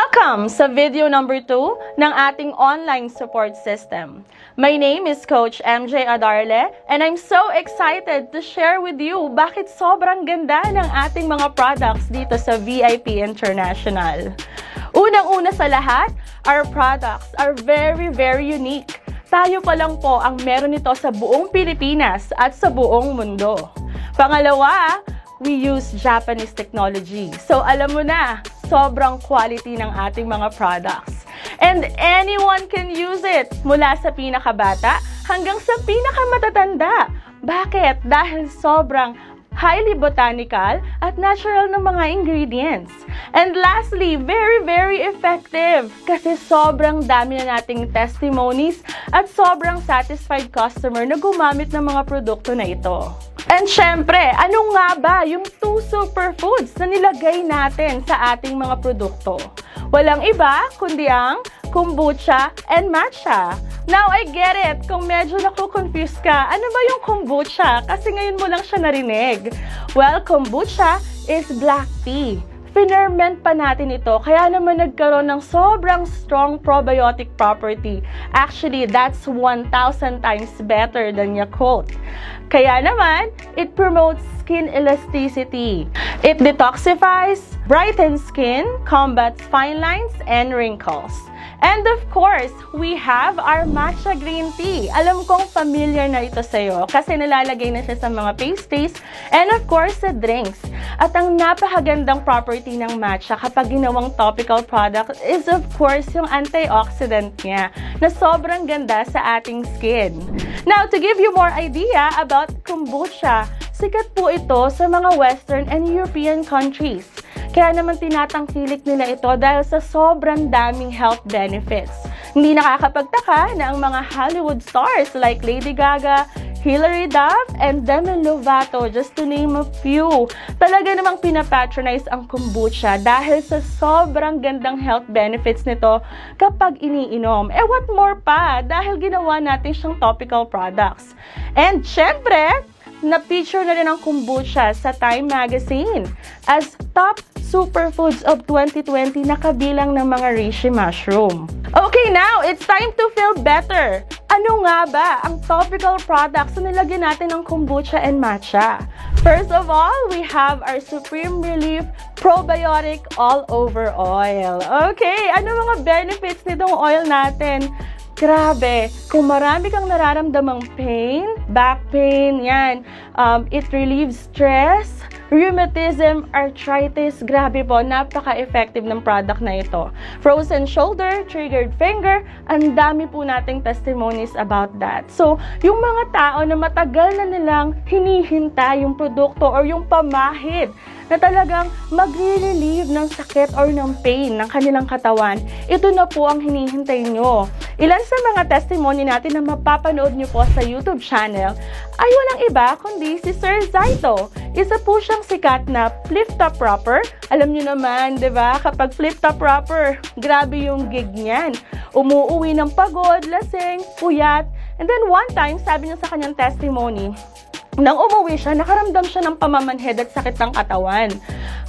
Welcome sa video number 2 ng ating online support system. My name is Coach MJ Adarle and I'm so excited to share with you bakit sobrang ganda ng ating mga products dito sa VIP International. Unang-una sa lahat, our products are very unique. Tayo pa lang po ang meron nito sa buong Pilipinas at sa buong mundo. Pangalawa, we use Japanese technology. So alam mo na, sobrang quality ng ating mga products. And anyone can use it, mula sa pinakabata hanggang sa pinakamatatanda. Bakit? Dahil sobrang highly botanical at natural ng mga ingredients. And lastly, very effective kasi sobrang dami na nating testimonies at sobrang satisfied customer na gumamit ng mga produkto na ito. And syempre, ano nga ba yung 2 superfoods na nilagay natin sa ating mga produkto? Walang iba kundi ang kombucha and matcha. Now, I get it. Kung medyo naku-confuse ka, ano ba yung kombucha? Kasi ngayon mo lang siya narinig. Well, kombucha is black tea. Ferment pa natin ito, kaya naman nagkaroon ng sobrang strong probiotic property. Actually, that's 1,000 times better than Yakult. Kaya naman, it promotes skin elasticity. It detoxifies, brightens skin, combats fine lines and wrinkles. And of course, we have our matcha green tea. Alam kong familiar na ito sa'yo kasi nalalagay na siya sa mga pastries and of course sa drinks. At ang napakagandang property ng matcha kapag ginawang topical product is of course yung antioxidant niya na sobrang ganda sa ating skin. Now, to give you more idea about kombucha, sikat po ito sa mga Western and European countries. Kaya naman tinatangkilik nila ito dahil sa sobrang daming health benefits. Hindi nakakapagtaka na ang mga Hollywood stars like Lady Gaga, Hilary Duff, and Demi Lovato, just to name a few, talaga namang pinapatronize ang kombucha dahil sa sobrang gandang health benefits nito kapag iniinom. What more pa, dahil ginawa natin siyang topical products. And syempre, na-feature na rin ang kombucha sa Time Magazine as top superfoods of 2020 na kabilang ng mga reishi mushroom. Okay, now, it's time to feel better. Ano nga ba ang topical products na nilagyan natin ng kombucha and matcha? First of all, we have our Supreme Relief Probiotic All-Over Oil. Okay, ano mga benefits nitong oil natin? Grabe, kung marami kang nararamdamang pain, back pain, yan, it relieves stress, rheumatism, arthritis, grabe po, napaka-effective ng product na ito. Frozen shoulder, triggered finger, ang dami po nating testimonies about that. So, yung mga tao na matagal na nilang hinihintay yung produkto or yung pamahid na talagang magre-relieve ng sakit or ng pain ng kanilang katawan, ito na po ang hinihintay nyo. Ilan sa mga testimony natin na mapapanood nyo po sa YouTube channel ay walang iba kundi si Sir Zaito. Isa po siyang sikat na flip-top rapper. Alam nyo naman, di ba? Kapag flip-top rapper, grabe yung gig niyan. Umuuwi ng pagod, lasing, puyat. And then one time, sabi niya sa kanyang testimony, nang umuwi siya, nakaramdam siya ng pamamanhid at sakit ng katawan.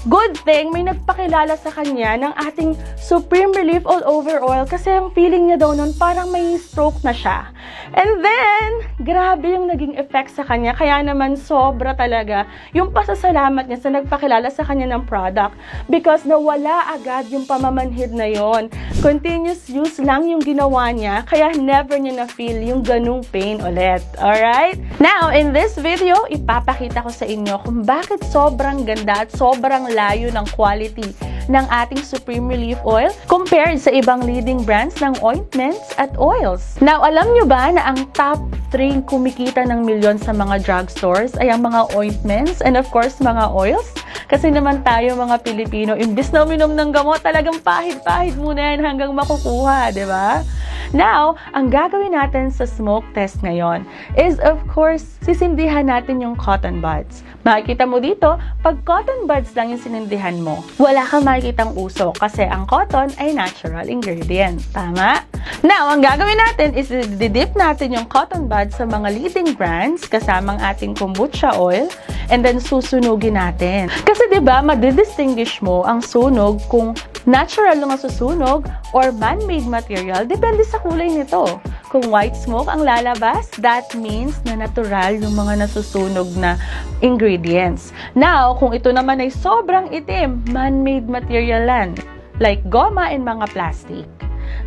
Good thing, may nagpakilala sa kanya ng ating Supreme Relief All-Over Oil kasi ang feeling niya daw nun parang may stroke na siya. And then, grabe yung naging effect sa kanya. Kaya naman sobra talaga yung pasasalamat niya sa nagpakilala sa kanya ng product because nawala agad yung pamamanhid na yon. Continuous use lang yung ginawa niya kaya never niya na-feel yung ganung pain ulit. Alright? Now, in this video, ipapakita ko sa inyo kung bakit sobrang ganda at sobrang layo ng quality ng ating Supreme Relief Oil compared sa ibang leading brands ng ointments at oils. Now, alam nyo ba na ang top 3 kumikita ng milyon sa mga drugstores ay ang mga ointments and of course mga oils? Kasi naman tayo mga Pilipino, imbis na uminom ng gamot, talagang pahid-pahid muna yan hanggang makukuha, di ba? Now, ang gagawin natin sa smoke test ngayon is of course, sisindihan natin yung cotton buds. Makikita mo dito, pag cotton buds lang yung sinindihan mo, wala kang makikitang usok kasi ang cotton ay natural ingredient. Tama? Now, ang gagawin natin is didip natin yung cotton buds sa mga leading brands kasamang ating kombucha oil and then susunugin natin. Kasi 'di ba, madidistinguish mo ang sunog kung natural na masusunog or man-made material, depende sa kulay nito. Kung white smoke ang lalabas, that means na natural yung mga nasusunog na ingredients. Now, kung ito naman ay sobrang itim, man-made material yan, like goma and mga plastic.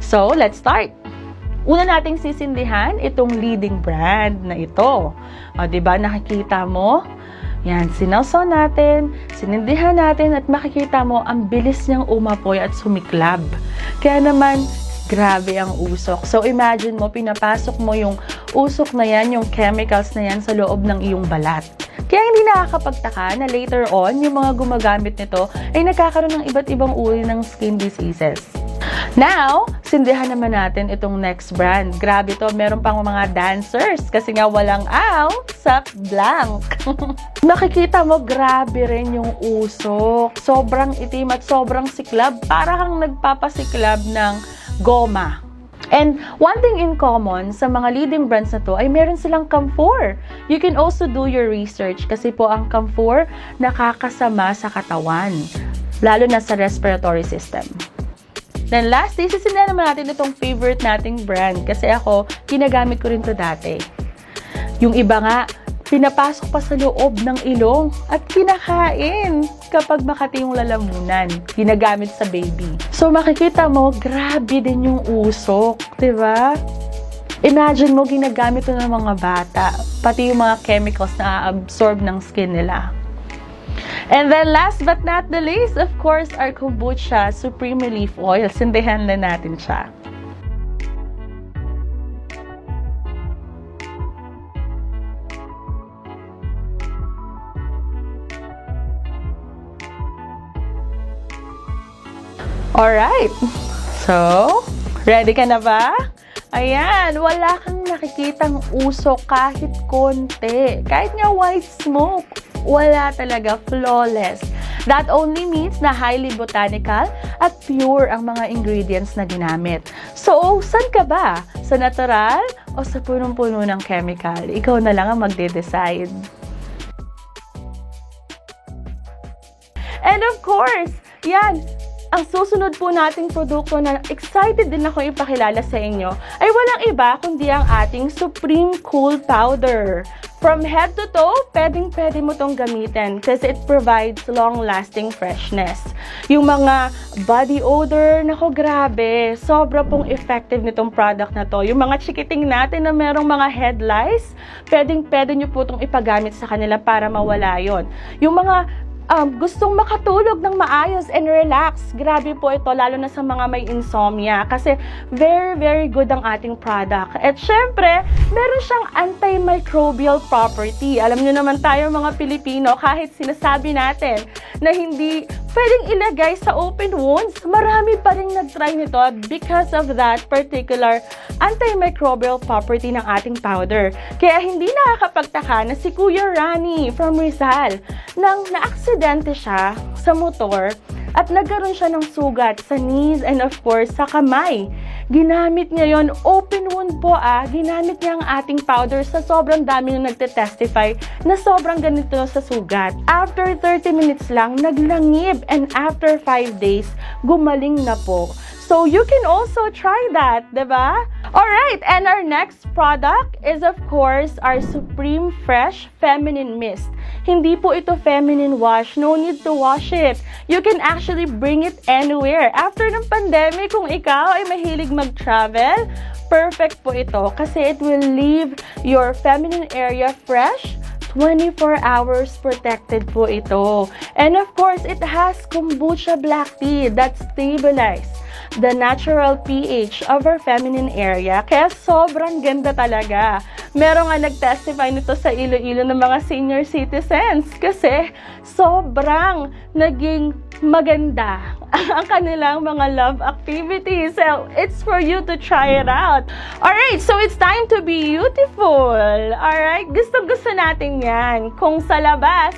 So, let's start. Una nating sisindihan itong leading brand na ito. O, diba, nakikita mo? Yan, sinawsaw natin, sinindihan natin at makikita mo ang bilis niyang umapoy at sumiklab. Kaya naman, grabe ang usok. So imagine mo, pinapasok mo yung usok na yan, yung chemicals na yan sa loob ng iyong balat. Kaya hindi nakakapagtaka na later on, yung mga gumagamit nito ay nagkakaroon ng iba't ibang uri ng skin diseases. Now, sindihan naman natin itong next brand. Grabe to, meron pang mga dancers kasi nga walang aw sa blank. Makikita mo, grabe rin yung usok. Sobrang itim at sobrang siklab. Para kang nagpapasiklab ng goma. And one thing in common sa mga leading brands na to ay meron silang camphor. You can also do your research kasi po ang camphor nakakasama sa katawan, lalo na sa respiratory system. Then lastly, sisindihan naman natin itong favorite nating brand kasi ako, ginagamit ko rin to dati. Yung iba nga, pinapasok pa sa loob ng ilong at kinakain kapag makati yung lalamunan. Ginagamit sa baby. So makikita mo, grabe din yung usok, diba? Imagine mo, ginagamit to ng mga bata, pati yung mga chemicals na absorb ng skin nila. And then last but not the least, of course, our kombucha supreme relief oil. Sindihan na natin siya. Alright. So, ready ka na ba? Ayan, wala kang nakikitang usok kahit konti. Kahit nga white smoke. Wala talaga, flawless. That only means na highly botanical at pure ang mga ingredients na ginamit. So, saan ka ba? Sa natural o sa punong-puno ng chemical? Ikaw na lang ang magde-decide. And of course, yan, ang susunod po nating produkto na excited din ako ipakilala sa inyo ay walang iba kundi ang ating Supreme Cool Powder. From head to toe, pwedeng-pwede mo tong gamitin kasi it provides long-lasting freshness. Yung mga body odor, nako grabe, sobra pong effective nitong product na to. Yung mga chikiting natin na merong mga head lice, pwedeng-pwede nyo po itong ipagamit sa kanila para mawala yon. Yung mga gustong makatulog ng maayos and relax, grabe po ito, lalo na sa mga may insomnia kasi very, very good ang ating product. At syempre, meron siyang antimicrobial property. Alam nyo naman tayo mga Pilipino, kahit sinasabi natin na hindi pwedeng ilagay sa open wounds, marami pa rin nag-try nito because of that particular antimicrobial property ng ating powder. Kaya hindi nakakapagtaka na si Kuya Rani from Rizal, nang na-aksidente siya sa motor at nagkaroon siya ng sugat sa knees and of course sa kamay. Ginamit niya yon, open wound po ginamit niya ang ating powder sa sobrang dami na nagte-testify na sobrang ganito sa sugat. After 30 minutes lang, naglangib and after 5 days, gumaling na po. So you can also try that, diba? Alright, and our next product is of course our Supreme Fresh Feminine Mist. Hindi po ito feminine wash. No need to wash it. You can actually bring it anywhere. After ng pandemic, kung ikaw ay mahilig mag-travel, perfect po ito kasi it will leave your feminine area fresh. 24 hours protected po ito. And of course, it has kombucha black tea that stabilizes the natural pH of our feminine area. Kaya sobrang ganda talaga. Meron nga nag-testify nito sa Iloilo ng mga senior citizens kasi sobrang naging maganda ang kanilang mga love activities. So, it's for you to try it out. Alright, so it's time to be beautiful. Alright, gusto natin yan. Kung sa labas,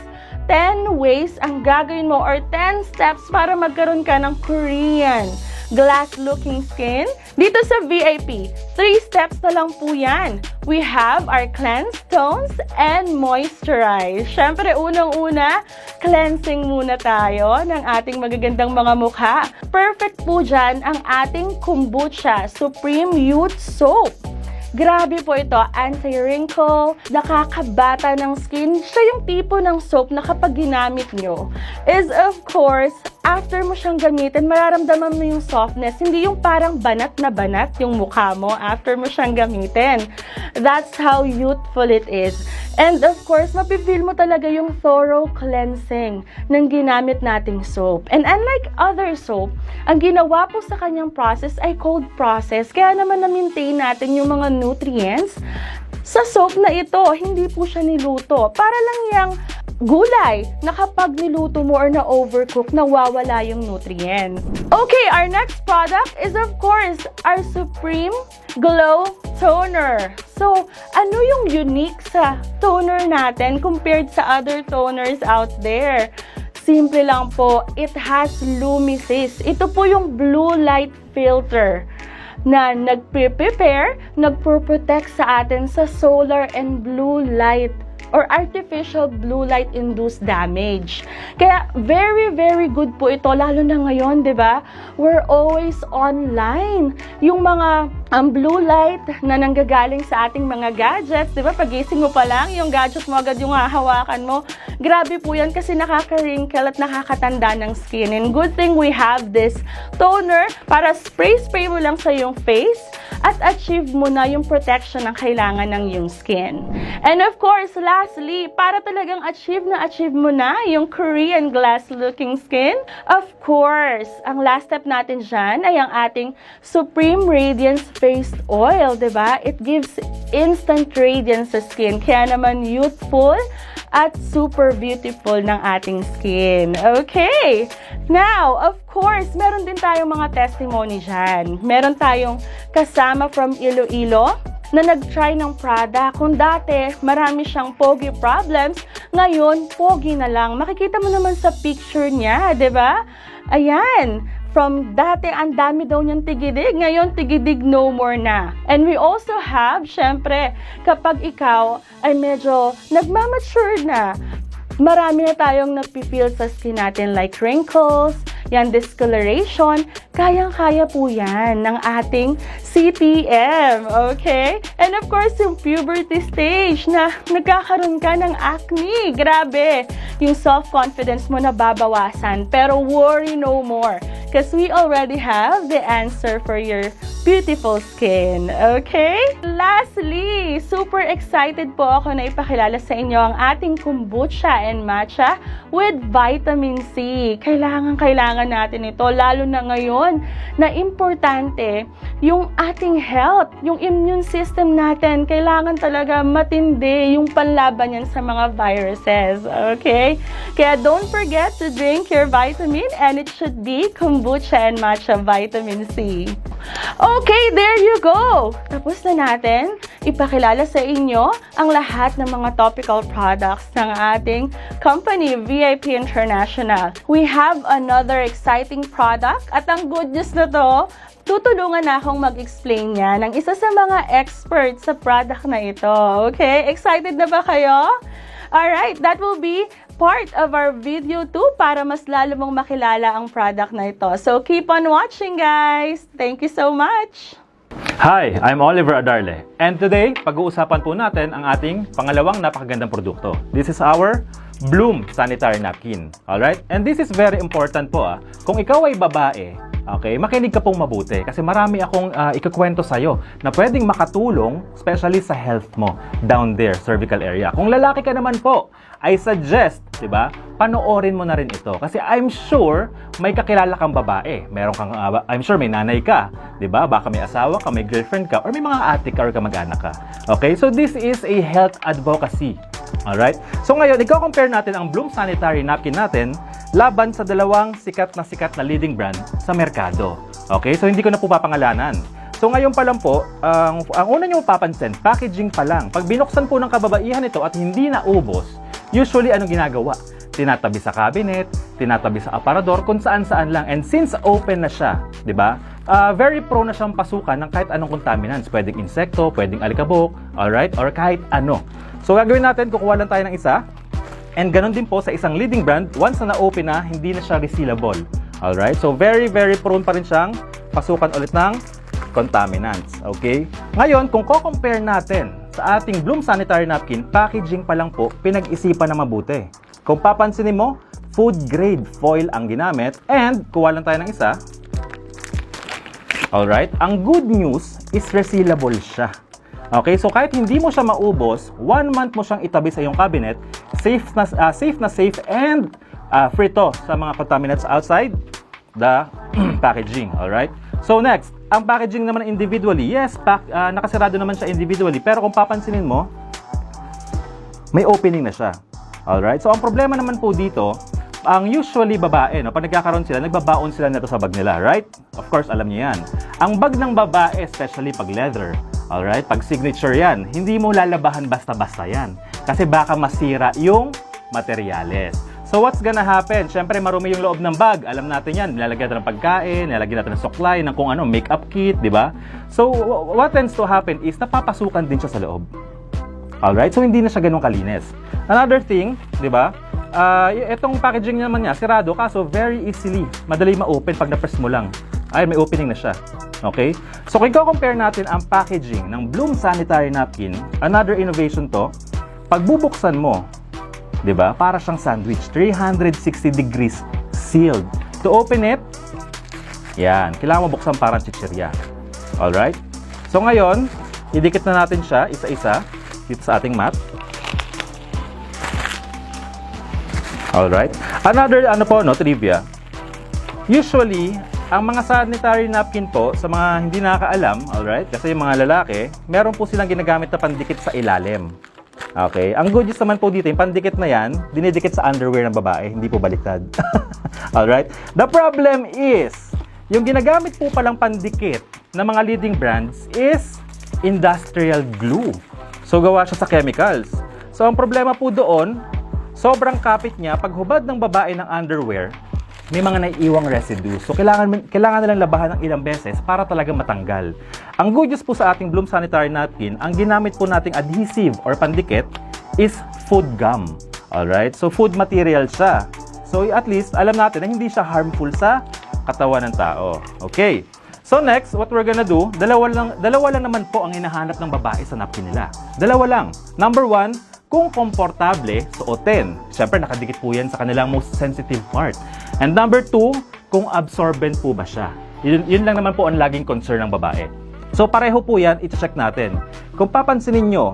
10 ways ang gagawin mo or 10 steps para magkaroon ka ng Korean glass-looking skin. Dito sa VIP, 3 steps na lang po yan. We have our cleanse, tones, and moisturize. Syempre, unang-una, cleansing muna tayo ng ating magagandang mga mukha. Perfect po dyan ang ating Kombucha Supreme Youth Soap. Grabe po ito, anti-wrinkle, nakakabata ng skin. Siya yung tipo ng soap na kapag ginamit nyo is of course, after mo siyang gamitin, mararamdaman mo yung softness. Hindi yung parang banat na banat yung mukha mo after mo siyang gamitin. That's how youthful it is. And of course, mapifeel mo talaga yung thorough cleansing ng ginamit nating soap. And unlike other soap, ang ginawa po sa kanyang process ay cold process. Kaya naman na-maintain natin yung mga nutrients sa soap na ito. Hindi po siya niluto. Para lang yung gulay na kapag niluto mo or na-overcook, nawawala yung nutrient. Okay, our next product is of course our Supreme Glow Toner. So, ano yung unique sa toner natin compared sa other toners out there? Simple lang po, it has Lumisys. Ito po yung blue light filter na nagprepare, nagpo-protect sa atin sa solar and blue light or artificial blue light induced damage. Kaya very, very good po ito, lalo na ngayon, di ba? We're always online. Yung mga blue light na nanggagaling sa ating mga gadgets, di ba? Pagising mo pa lang, yung gadget mo agad yung hahawakan mo. Grabe po yan kasi nakaka-wrinkle at nakakatanda ng skin. And good thing we have this toner para spray mo lang sa iyong face at achieve mo na yung protection na kailangan ng iyong skin. And of course, lastly, para talagang achieve mo na yung Korean glass-looking skin, of course, ang last step natin dyan ay ang ating Supreme Radiance Face Oil, diba? It gives instant radiance sa skin, kaya naman youthful at super beautiful ng ating skin. Okay! Now, of course, meron din tayong mga testimony dyan. Meron tayong kasama from Iloilo na nag-try ng product. Kung dati, marami siyang pogi problems, ngayon, pogi na lang. Makikita mo naman sa picture niya, di ba? Ayan. From dati, ang dami daw niyang tigidig. Ngayon, tigidig no more na. And we also have, syempre, kapag ikaw ay medyo nagmamature na, marami na tayong napifeel sa skin natin like wrinkles, yan, discoloration, kayang-kaya po yan ng ating CTM, okay? And of course, yung puberty stage na nagkakaroon ka ng acne, grabe, yung self-confidence mo nababawasan, pero worry no more, because we already have the answer for your beautiful skin, okay? Lastly, super excited po ako na ipakilala sa inyo ang ating kombucha and matcha with vitamin C. Kailangan natin ito, lalo na ngayon na importante yung ating health, yung immune system natin. Kailangan talaga matindi yung panlaban yan sa mga viruses, okay? Kaya don't forget to drink your vitamin and it should be kombucha and matcha vitamin C. Okay, there you go! Tapos na natin ipakilala sa inyo ang lahat ng mga topical products ng ating company, VIP International. We have another exciting product at ang good news na to, tutulungan na akong mag-explain niya ng isa sa mga experts sa product na ito. Okay? Excited na ba kayo? Alright, that will be part of our video 2 para mas lalo mong makilala ang product na ito. So keep on watching, guys! Thank you so much! Hi, I'm Oliver Adarle. And today, pag-uusapan po natin ang ating pangalawang napakagandang produkto. This is our Bloom Sanitary Napkin. Alright? And this is very important po. Kung ikaw ay babae, okay, makinig ka pong mabuti kasi marami akong ikukwento sa'yo na pwedeng makatulong, especially sa health mo down there, cervical area. Kung lalaki ka naman po, I suggest, diba, panoorin mo na rin ito. Kasi I'm sure may kakilala kang babae. Meron kang, I'm sure may nanay ka, diba? Baka may asawa ka, may girlfriend ka, or may mga ate ka or kamag-anak ka. Okay? So this is a health advocacy. Alright? So ngayon, i-compare natin ang Bloom Sanitary Napkin natin laban sa dalawang sikat na leading brand sa merkado. Okay? So hindi ko na po papangalanan. So ngayon pa lang po, ang una nyo papansin, packaging pa lang. Pag binuksan po ng kababaihan ito at hindi naubos, usually anong ginagawa? Tinatabi sa cabinet, tinatabi sa aparador, kung saan-saan lang. And since open na siya, di ba? Very prone na siyang pasukan ng kahit anong contaminants. Pwedeng insekto, pwedeng alikabok, alright? Or kahit ano. So, gagawin natin, kukuha lang tayo ng isa. And ganun din po sa isang leading brand, once na na-open na, hindi na siya resealable. Alright? So, very, very prone pa rin siyang pasukan ulit ng contaminants. Okay? Ngayon, kung ko-compare natin sa ating Bloom Sanitary Napkin, packaging pa lang po, pinag-isipan na mabuti. Kung papansinin mo, food grade foil ang ginamit. And, kuha lang tayo ng isa. Alright? Ang good news is resealable siya. Okay? So, kahit hindi mo siya maubos, 1 month mo siyang itabi sa iyong cabinet, safe na safe and free to sa mga contaminants outside the packaging. Alright? So, next, ang packaging naman individually, yes, nakasarado naman siya individually, pero kung papansinin mo, may opening na siya. Alright? So, ang problema naman po dito, ang usually babae, no, pag nagkakaroon sila, nagbabaon sila nito sa bag nila, right? Of course, alam niyo yan. Ang bag ng babae, especially pag leather, alright, pag signature yan, hindi mo lalabahan basta-basta yan. Kasi baka masira yung materyales. So, what's gonna happen? Siyempre, marumi yung loob ng bag. Alam natin yan. Nilalagyan natin ng pagkain, nilalagyan natin ng suklay, ng kung ano, makeup kit, di ba? So, what tends to happen is napapasukan din siya sa loob. Alright? So, hindi na siya ganun kalinis. Another thing, di ba? Itong packaging naman niya, sirado, kaso very easily, madali ma-open pag na-press mo lang. Ay, may opening na siya. Okay? So, kung i-compare natin ang packaging ng Bloom Sanitary Napkin, another innovation to, pag bubuksan mo, di ba? Para siyang sandwich, 360 degrees sealed. To open it, yan, kailangan mo buksan parang chichirya. Alright? So, ngayon, idikit na natin siya, isa-isa, dito sa ating mat. Alright. Another trivia. Usually, ang mga sanitary napkin po, sa mga hindi nakakaalam, alright, kasi yung mga lalaki, meron po silang ginagamit na pandikit sa ilalim. Okay. Ang good news naman po dito, yung pandikit na yan, dinidikit sa underwear ng babae, hindi po baliktad. Alright. The problem is, yung ginagamit po palang pandikit ng mga leading brands is industrial glue. So, gawa siya sa chemicals. So, ang problema po doon, sobrang kapit niya, pag hubad ng babae ng underwear, may mga naiiwang residue. So, kailangan nilang labahan ng ilang beses para talaga matanggal. Ang good news po sa ating Bloom Sanitary Napkin, ang ginamit po nating adhesive or pandikit is food gum. Alright? So, food material siya. So, at least, alam natin na hindi siya harmful sa katawan ng tao. Okay. So, next, what we're gonna do, dalawa lang naman po ang hinahanap ng babae sa napkin nila. Dalawa lang. Number 1, kung komportable, suotin. Siyempre, nakadikit po yan sa kanilang most sensitive part. And number 2, kung absorbent po ba siya. Yun lang naman po ang laging concern ng babae. So, pareho po yan, iti-check natin. Kung papansinin nyo,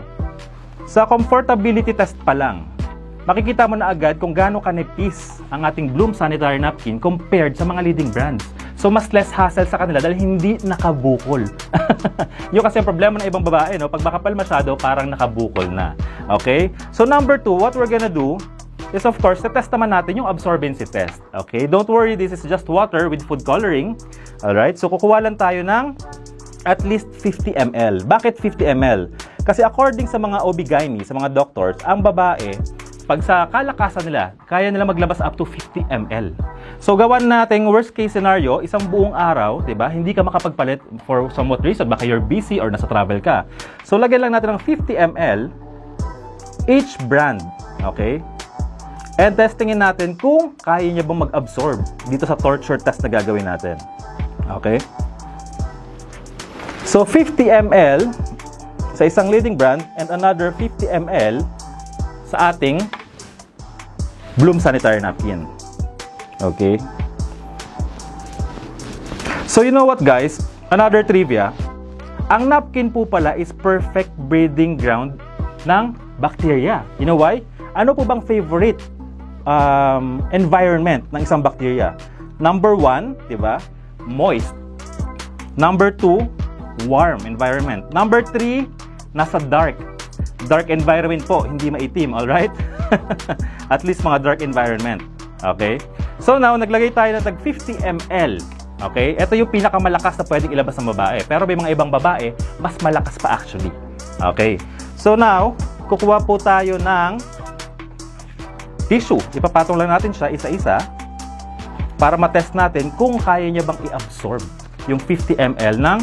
sa comfortability test pa lang, makikita mo na agad kung gaano kanipis ang ating Bloom Sanitary Napkin compared sa mga leading brands. So, mas less hassle sa kanila dahil hindi nakabukol. Yung kasi ang problema ng ibang babae, no? Pag makapal masyado, parang nakabukol na. Okay? So, number 2, what we're gonna do is, of course, test naman natin yung absorbency test. Okay? Don't worry, this is just water with food coloring. Alright? So, kukuha lang tayo ng at least 50 ml. Bakit 50 ml? Kasi according sa mga OB-GYN, sa mga doctors, ang babae, pag sa kalakasan nila, kaya nila maglabas up to 50 ml. So, gawan natin worst case scenario, isang buong araw, diba? Hindi ka makapagpalit for somewhat reason. Baka you're busy or nasa travel ka. So, lagyan lang natin ng 50 ml each brand. Okay? And testingin natin kung kaya niya bang mag-absorb dito sa torture test na gagawin natin. Okay? So, 50 ml sa isang leading brand and another 50 ml sa ating Bloom Sanitary Napkin. Okay? So, you know what, guys? Another trivia. Ang napkin po pala is perfect breeding ground ng bacteria. You know why? Ano po bang favorite environment ng isang bacteria? Number 1, di ba? Moist. Number 2, warm environment. Number 3, nasa dark environment po, hindi maitim, alright? At least mga dark environment. Okay? So now, naglagay tayo ng tag 50 ml. Okay? Ito yung pinakamalakas na pwedeng ilabas ng babae. Pero may mga ibang babae, mas malakas pa actually. Okay? So now, kukuha po tayo ng tissue. Ipapatong lang natin siya isa-isa. para matest natin kung kaya niya bang i-absorb yung 50 ml ng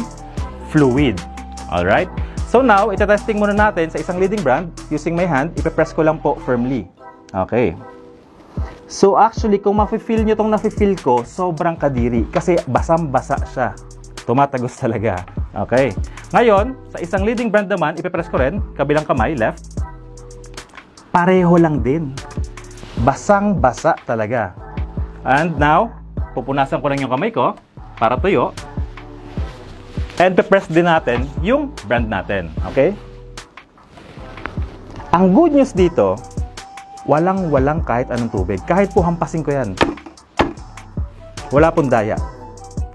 fluid. Alright? So now, itetesting muna natin sa isang leading brand. Using my hand, ipe-press ko lang po firmly. Okay. So actually, kung mafe-feel nyo itong nafe-feel ko, sobrang kadiri. Kasi basang-basa siya. Tumatagos talaga. Okay. Ngayon, sa isang leading brand naman, ipe-press ko rin, kabilang kamay, left. Pareho lang din. Basang-basa talaga. And now, pupunasan ko lang yung kamay ko para tuyo. And pe-press din natin yung brand natin. Okay? Ang good news dito, walang kahit anong tubig. Kahit po hampasin ko yan. Wala pong daya.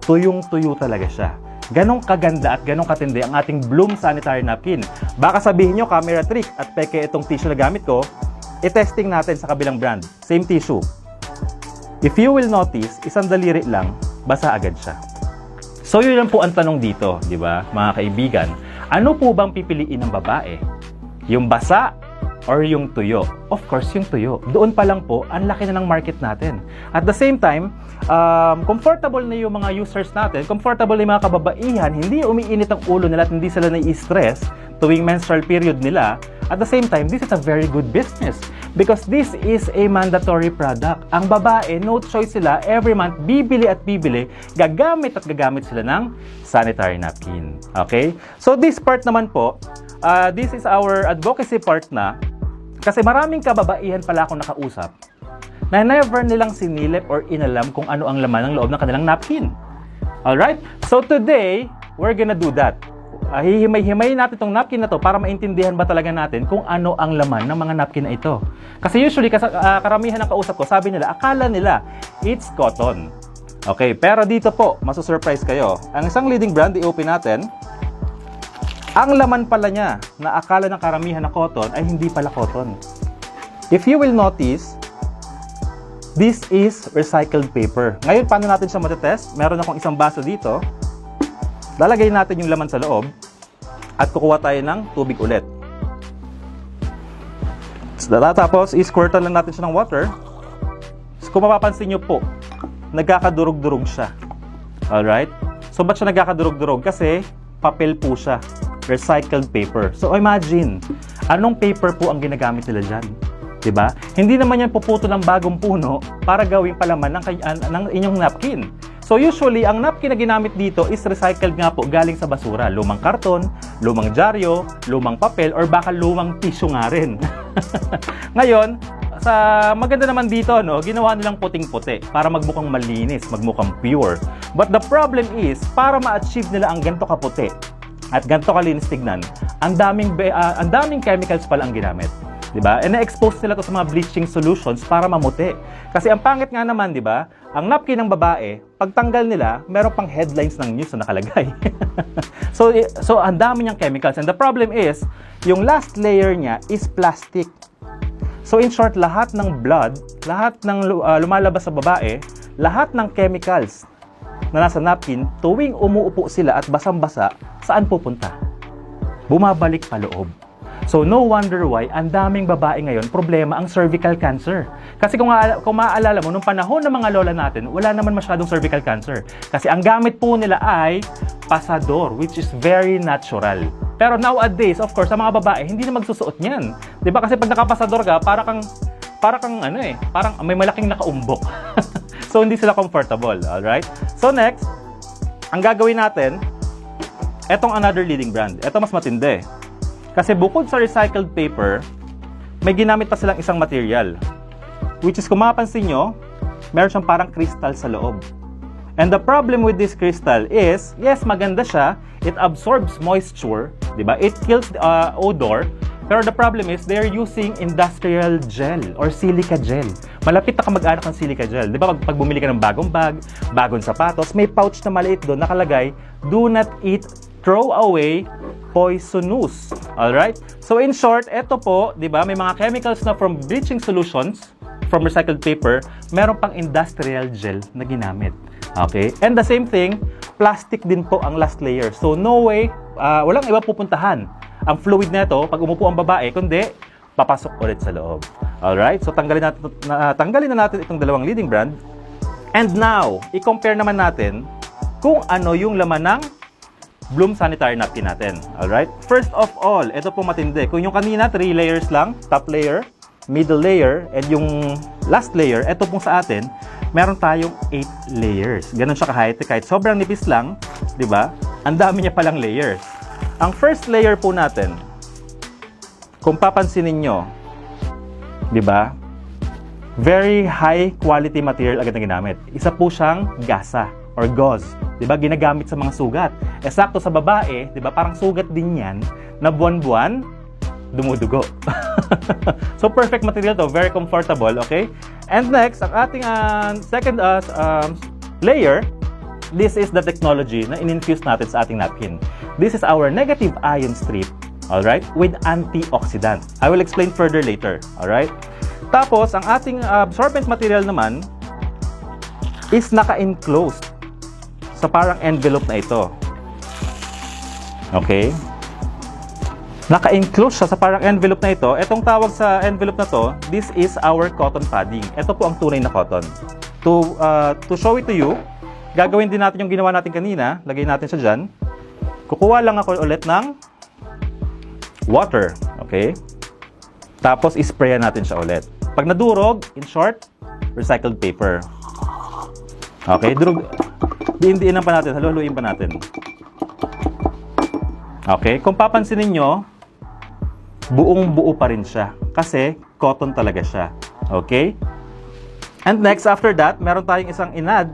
Tuyong-tuyo talaga siya. Ganong kaganda at ganong katindi ang ating Bloom Sanitary Napkin. Baka sabihin nyo, camera trick at peke itong tissue na gamit ko, i-testing natin sa kabilang brand. Same tissue. If you will notice, isang daliri lang, basa agad siya. So yun lang po ang tanong dito, di ba, mga kaibigan? Ano po bang pipiliin ng babae? Yung basa or yung tuyo? Of course, yung tuyo. Doon pa lang po, ang laki na ng market natin. At the same time, comfortable na yung mga users natin, comfortable na yung mga kababaihan, hindi umiinit ang ulo nila at hindi sila nai-stress tuwing menstrual period nila. At the same time, this is a very good business because this is a mandatory product. Ang babae, no choice sila, every month, bibili at bibili, gagamit at gagamit sila ng sanitary napkin. Okay? So this part naman po, this is our advocacy part na, kasi maraming kababaihan pala akong nakausap na never nilang sinilip or inalam kung ano ang laman ng loob ng kanilang napkin. Alright? So today, we're gonna do that. Hihimay-himay natin itong napkin na to para maintindihan ba talaga natin kung ano ang laman ng mga napkin na ito. Kasi usually, karamihan ng kausap ko, sabi nila, akala nila, it's cotton. Okay, pero dito po, masusurprise kayo. Ang isang leading brand, i-open natin. Ang laman pala niya, na akala ng karamihan na cotton, ay hindi pala cotton. If you will notice, this is recycled paper. Ngayon, paano natin siya matetest? Meron akong isang baso dito. Lalagay natin yung laman sa loob at kukuha tayo ng tubig ulit. Tapos, i-squirtan lang natin siya ng water. So, kung mapapansin nyo po, nagkakadurog-durog siya. Alright? So, ba't siya nagkakadurog-durog? Kasi, papel po siya. Recycled paper. So, imagine, anong paper po ang ginagamit nila dyan? Diba? Hindi naman yan puputo ng bagong puno para gawing palaman ng inyong napkin. So usually, ang napkin na ginamit dito is recycled nga po galing sa basura. Lumang karton, lumang dyaryo, lumang papel, or baka lumang tissue nga rin. Ngayon, sa maganda naman dito, no, ginawa nilang puting-puti para magmukhang malinis, magmukhang pure. But the problem is, para ma-achieve nila ang ganito kaputi at ganito kalinis tignan, ang daming chemicals pala ang ginamit. Diba? And na-expose nila to sa mga bleaching solutions para mamuti. Kasi ang pangit nga naman, diba? Ang napkin ng babae, pagtanggal nila, meron pang headlines ng news na nakalagay. so ang dami niyang chemicals. And the problem is, yung last layer niya is plastic. So in short, lahat ng blood, lahat ng lumalabas sa babae, lahat ng chemicals na nasa napkin, tuwing umuupo sila at basang-basa, saan pupunta? Bumabalik pa loob. So, no wonder why ang daming babae ngayon problema ang cervical cancer. Kasi kung maaalala mo, nung panahon ng mga lola natin, wala naman masyadong cervical cancer. Kasi ang gamit po nila ay pasador, which is very natural. Pero nowadays, of course, sa mga babae, hindi na magsusuot niyan. Diba? Kasi pag nakapasador ka, parang may malaking nakaumbok. So, hindi sila comfortable. Alright? So, next, ang gagawin natin, etong another leading brand. Ito mas matindi. Kasi bukod sa recycled paper, may ginamit pa silang isang material. Which is, kung mapapansin nyo, meron siyang parang crystal sa loob. And the problem with this crystal is, yes, maganda siya. It absorbs moisture, diba? It kills odor. Pero the problem is, they're using industrial gel or silica gel. Malapit na kamag-anak ng silica gel. Diba, pag bumili ka ng bagong bag, bagong sapatos, may pouch na maliit doon nakalagay, do not eat, throw away, poisonous. Alright? So in short, eto po, di ba, may mga chemicals na from bleaching solutions, from recycled paper, meron pang industrial gel na ginamit. Okay? And the same thing, plastic din po ang last layer. So no way, walang iba pupuntahan ang fluid nito pag umupo ang babae, kundi papasok ulit sa loob. Alright? So tanggalin na natin itong dalawang leading brand. And now, i-compare naman natin kung ano yung laman ng Bloom sanitary napkin natin. Alright? First of all, ito po matindi. Kung yung kanina, 3 layers lang, top layer, middle layer, and yung last layer, ito pong sa atin, meron tayong 8 layers. Ganun siya ka-high-tech. Kahit sobrang nipis lang, di ba? Ang dami niya palang layers. Ang first layer po natin, kung papansinin nyo, di ba? Very high quality material agad na ginamit. Isa po siyang gasa or gauze. Di ba? Ginagamit sa mga sugat. Eksakto sa babae, di ba? Parang sugat din yan na buwan-buwan dumudugo. So, perfect material to. Very comfortable, okay? And next, ang ating second layer, this is the technology na in-infuse natin sa ating napkin. This is our negative ion strip, alright, with antioxidant. I will explain further later, alright? Tapos, ang ating absorbent material naman is naka-enclosed sa parang envelope na ito. Okay? Naka-enclose siya sa parang envelope na ito. Itong tawag sa envelope na to, this is our cotton padding. Ito po ang tunay na cotton. To show it to you, gagawin din natin yung ginawa natin kanina. Lagay natin siya dyan. Kukuha lang ako ulit ng water. Okay? Tapos, isprayan natin siya ulit. Pag nadurog, in short, recycled paper. Okay? Durog. Diin-diinan pa natin. Haluluin pa natin. Okay? Kung papansinin nyo, buong-buo pa rin siya. Kasi, cotton talaga siya. Okay? And next, after that, meron tayong isang inad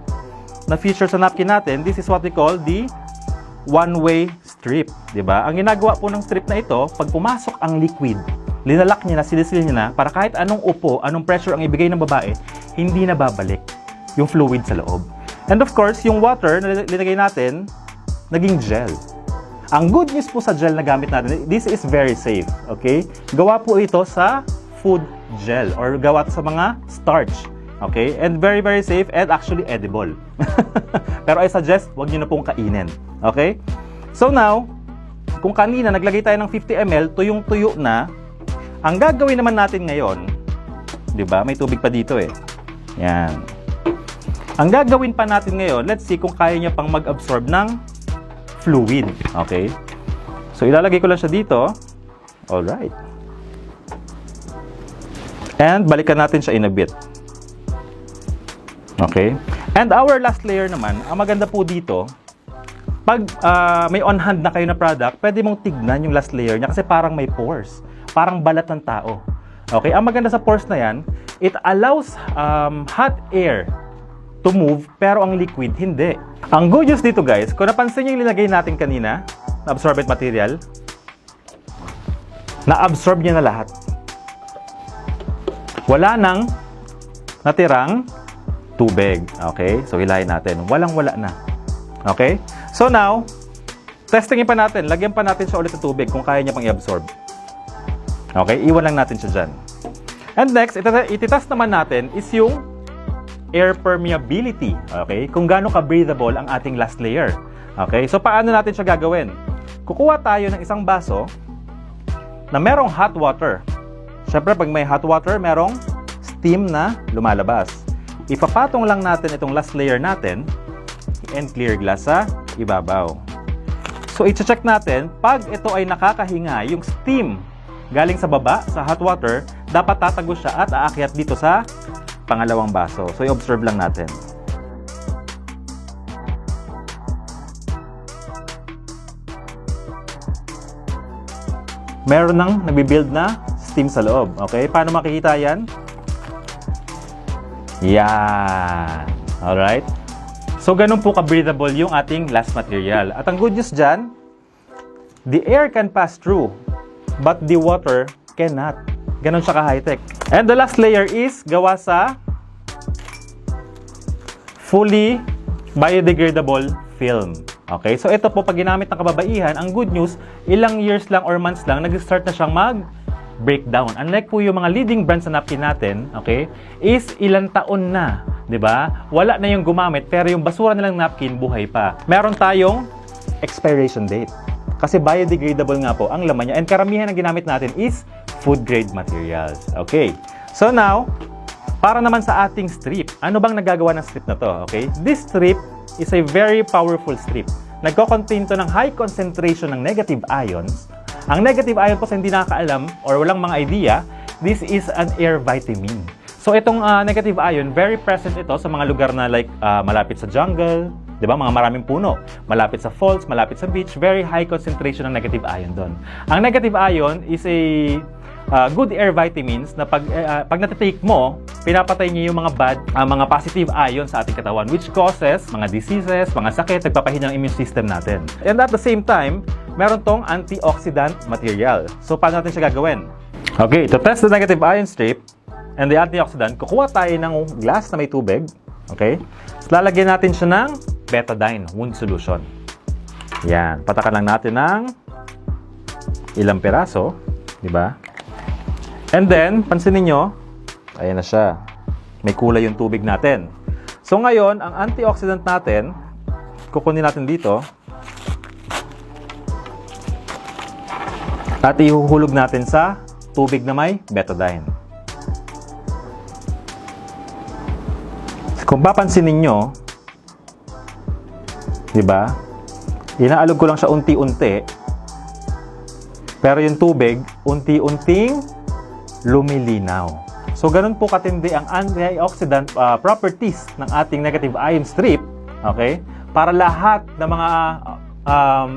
na feature sa napkin natin. This is what we call the one-way strip. Diba? Ang ginagawa po ng strip na ito, pag pumasok ang liquid, linalak niya na, silisil niya na, para kahit anong upo, anong pressure ang ibigay ng babae, hindi na babalik yung fluid sa loob. And of course, yung water na linagay natin, naging gel. Ang good news po sa gel na gamit natin, this is very safe, okay? Gawa po ito sa food gel or gawa ito sa mga starch, okay? And very, very safe and actually edible. Pero I suggest, huwag nyo na pong kainin, okay? So now, kung kanina naglagay tayo ng 50 ml, tuyong-tuyo na, ang gagawin naman natin ngayon, di ba? May tubig pa dito eh. Yan. Ang gagawin pa natin ngayon, let's see kung kaya niya pang mag-absorb ng fluid. Okay? So, ilalagay ko lang siya dito. Alright. And, balikan natin siya in a bit. Okay? And our last layer naman, ang maganda po dito, pag may on-hand na kayo na product, pwede mong tignan yung last layer niya kasi parang may pores. Parang balat ng tao. Okay? Ang maganda sa pores na yan, it allows hot air to move, pero ang liquid, hindi. Ang good news dito guys, kung napansin nyo yung linagay natin kanina, na absorbent material, na-absorb niya na lahat. Wala nang natirang tubig. Okay? So, hilahin natin. Walang-wala na. Okay? So now, testingin pa natin. Lagyan pa natin siya ulit sa tubig kung kaya niya pang i-absorb. Okay? Iwan lang natin siya dyan. And next, ititest naman natin is yung air permeability. Okay? Kung gaano ka-breathable ang ating last layer. Okay? So, paano natin siya gagawin? Kukuha tayo ng isang baso na merong hot water. Siyempre, pag may hot water, merong steam na lumalabas. Ipapatong lang natin itong last layer natin and clear glass sa ibabaw. So, i-check natin, pag ito ay nakakahinga, yung steam galing sa baba, sa hot water, dapat tatagos siya at aakyat dito sa pangalawang baso. So, i-observe lang natin. Meron nang nagbi-build na steam sa loob. Okay? Paano makikita yan? Yan. Alright? So, ganun po ka-breathable yung ating last material. At ang good news dyan, the air can pass through, but the water cannot. Ganun siya ka-high-tech. And the last layer is gawa sa fully biodegradable film. Okay? So, ito po, pag ginamit ng kababaihan, ang good news, ilang years lang or months lang, nag-start na siyang mag-breakdown. Unlike po yung mga leading brands na napkin natin, okay, is ilang taon na. 'Di ba? Wala na yung gumamit, pero yung basura nilang napkin, buhay pa. Meron tayong expiration date. Kasi biodegradable nga po ang laman niya. And karamihan ng ginamit natin is food grade materials. Okay. So now, Para naman sa ating strip, ano bang nagagawa ng strip na to? Okay? This strip is a very powerful strip. Nagko-contain to ng high concentration ng negative ions. Ang negative ion po sa hindi nakakaalam or walang mga idea, this is an air vitamin. So itong negative ion, very present ito sa mga lugar na like malapit sa jungle, 'di ba? Mga maraming puno, malapit sa falls, malapit sa beach, very high concentration ng negative ion doon. Ang negative ion is a good air vitamins na pag natitake mo, pinapatay niya yung mga mga positive ions sa ating katawan, which causes mga diseases, mga sakit, nagpapahina ng immune system natin. And at the same time, meron tong antioxidant material. So paano natin siya gagawin? Okay, to test the negative ion strip and the antioxidant, kukuha tayo ng glass na may tubig. Okay? So, lalagyan natin siya ng betadine wound solution. Yan, patakan lang natin ng ilang piraso, di ba? And then, pansinin nyo, ayan na siya. May kulay yung tubig natin. So ngayon, ang antioxidant natin, kukunin natin dito. At ihuhulog natin sa tubig na may betadine. Kung papansinin nyo, di ba? Inaalog ko lang siya unti-unti. Pero yung tubig, unti-unting lumilinaw. So, ganun po katindi ang antioxidant properties ng ating negative ion strip, okay? Para lahat ng mga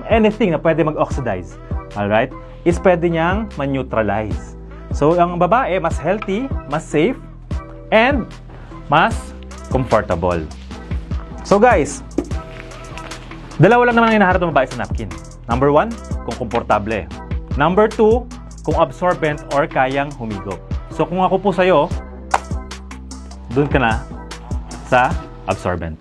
anything na pwede mag-oxidize, alright, is pwede niyang man-neutralize. So, ang babae, mas healthy, mas safe, and mas comfortable. So, guys, dalawa lang naman ang hinaharap ng babae sa napkin. Number 1, kung komportable. Number 2, kung absorbent or kayang humigop. So kung ako po sa'yo, dun ka na sa absorbent.